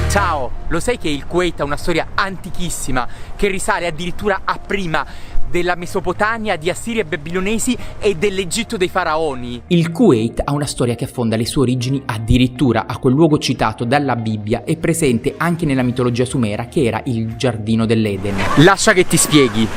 Ciao, lo sai che il Kuwait ha una storia antichissima che risale addirittura a prima della Mesopotamia, di Assiri e Babilonesi e dell'Egitto dei faraoni? Il Kuwait ha una storia che affonda le sue origini addirittura a quel luogo citato dalla Bibbia e presente anche nella mitologia sumera, che era il giardino dell'Eden. Lascia che ti spieghi.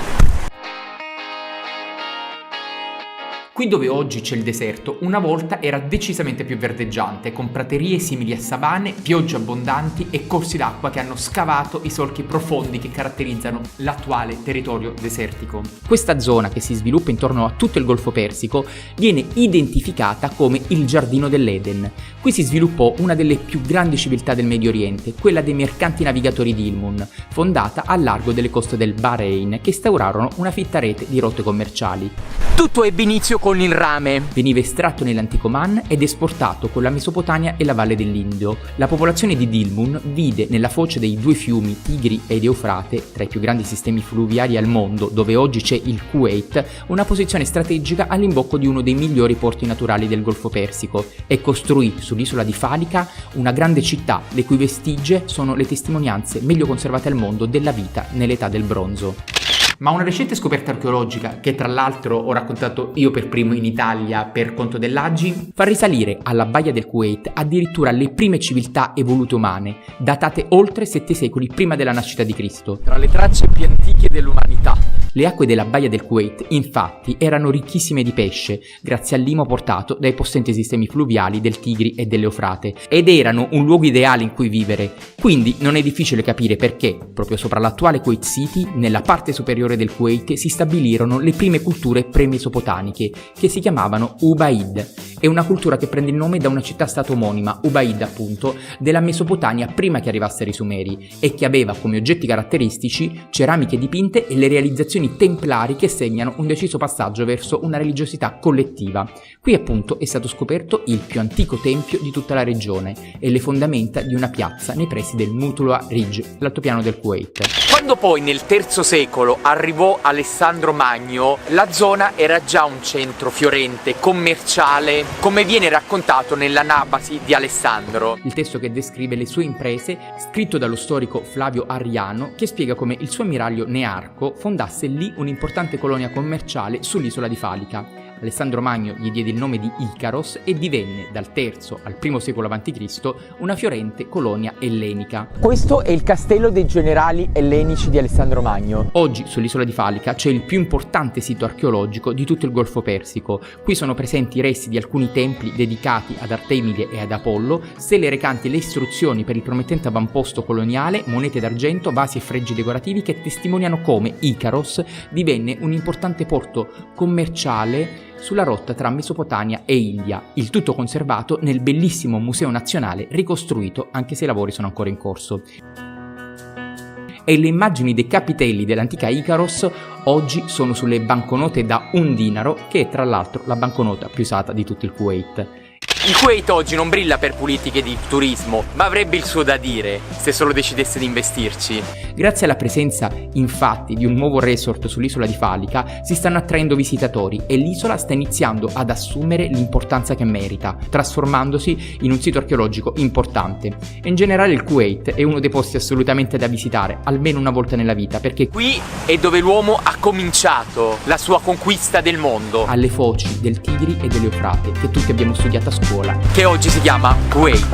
Qui dove oggi c'è il deserto, una volta era decisamente più verdeggiante, con praterie simili a savane, piogge abbondanti e corsi d'acqua che hanno scavato i solchi profondi che caratterizzano l'attuale territorio desertico. Questa zona, che si sviluppa intorno a tutto il Golfo Persico, viene identificata come il giardino dell'Eden. Qui si sviluppò una delle più grandi civiltà del Medio Oriente, quella dei mercanti navigatori di Ilmun, fondata al largo delle coste del Bahrain, che instaurarono una fitta rete di rotte commerciali. Tutto ebbe inizio con il rame. Veniva estratto nell'antico Man ed esportato con la Mesopotamia e la valle dell'Indo. La popolazione di Dilmun vide nella foce dei due fiumi Tigri ed Eufrate, tra i più grandi sistemi fluviali al mondo, dove oggi c'è il Kuwait, una posizione strategica all'imbocco di uno dei migliori porti naturali del Golfo Persico, e costruì sull'isola di Falica una grande città, le cui vestigie sono le testimonianze meglio conservate al mondo della vita nell'età del bronzo. Ma una recente scoperta archeologica, che tra l'altro ho raccontato io per primo in Italia per conto dell'Agi, fa risalire alla baia del Kuwait addirittura le prime civiltà evolute umane, datate oltre 7 secoli prima della nascita di Cristo. Tra le tracce più antiche dell'umanità. Le acque della baia del Kuwait, infatti, erano ricchissime di pesce, grazie al limo portato dai possenti sistemi fluviali del Tigri e dell'Eufrate, ed erano un luogo ideale in cui vivere. Quindi non è difficile capire perché, proprio sopra l'attuale Kuwait City, nella parte superiore del Kuwait, si stabilirono le prime culture pre-mesopotamiche, che si chiamavano Ubaid. È una cultura che prende il nome da una città-stato omonima, Ubaid appunto, della Mesopotamia prima che arrivassero i Sumeri, e che aveva come oggetti caratteristici ceramiche dipinte e le realizzazioni templari che segnano un deciso passaggio verso una religiosità collettiva. Qui appunto è stato scoperto il più antico tempio di tutta la regione e le fondamenta di una piazza nei pressi del Mutula Ridge, l'altopiano del Kuwait. Quando poi nel III secolo arrivò Alessandro Magno, la zona era già un centro fiorente, commerciale, come viene raccontato nell'Anabasi di Alessandro. Il testo che descrive le sue imprese, scritto dallo storico Flavio Arriano, che spiega come il suo ammiraglio Nearco fondasse lì un'importante colonia commerciale sull'isola di Falica. Alessandro Magno gli diede il nome di Icaros e divenne, dal III al I secolo a.C., una fiorente colonia ellenica. Questo è il castello dei generali ellenici di Alessandro Magno. Oggi sull'isola di Falica c'è il più importante sito archeologico di tutto il Golfo Persico. Qui sono presenti i resti di alcuni templi dedicati ad Artemide e ad Apollo, stele recanti le istruzioni per il promettente avamposto coloniale, monete d'argento, vasi e fregi decorativi che testimoniano come Icaros divenne un importante porto commerciale sulla rotta tra Mesopotamia e India, il tutto conservato nel bellissimo Museo Nazionale ricostruito, anche se i lavori sono ancora in corso. E le immagini dei capitelli dell'antica Icaros oggi sono sulle banconote da 1 dinaro, che è tra l'altro la banconota più usata di tutto il Kuwait. Il Kuwait oggi non brilla per politiche di turismo, ma avrebbe il suo da dire se solo decidesse di investirci. Grazie alla presenza, infatti, di un nuovo resort sull'isola di Falica, si stanno attraendo visitatori e l'isola sta iniziando ad assumere l'importanza che merita, trasformandosi in un sito archeologico importante. E in generale il Kuwait è uno dei posti assolutamente da visitare, almeno una volta nella vita, perché qui è dove l'uomo ha cominciato la sua conquista del mondo. Alle foci del Tigri e dell'Eufrate, che tutti abbiamo studiato a scuola, che oggi si chiama Kuwait.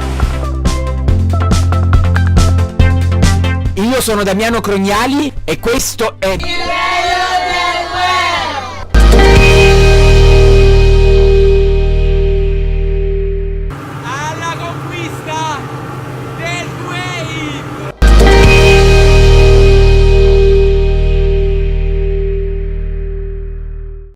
Io sono Damiano Crognali e questo è